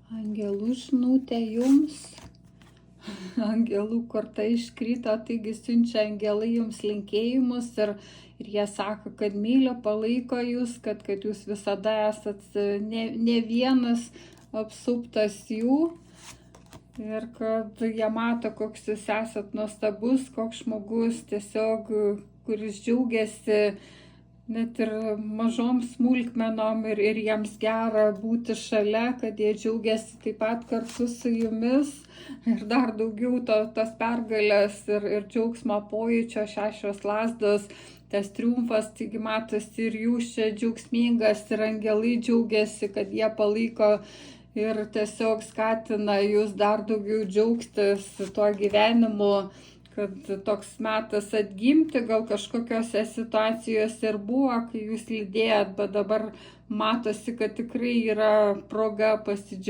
Angelų žinutė jums. Angelų korta iškrito, taigi siunčia angelai jums linkėjimus ir jie sako, kad myli, palaiko jūs, kad jūs visada esat ne vienas apsuptas jų ir kad jie mato, koks jūs esat nuostabus, koks žmogus tiesiog, kuris džiaugiasi net ir mažom smulkmenom ir jiems gera būti šalia, kad jie džiaugiasi taip pat kartu su jumis ir dar daugiau tos pergalės ir džiaugsmo pojūčio, 6 lazdos, tas triumfas, taigi matosi ir jūs čia džiaugsmingas ir angelai džiaugiasi, kad jie palaiko ir tiesiog skatina jūs dar daugiau džiaugtis tuo gyvenimu, kad toks metas atgimti, gal kažkokiose situacijose ir buvo, kai jūs lydėjot, bet dabar matosi, kad tikrai yra proga pasidžiaugti.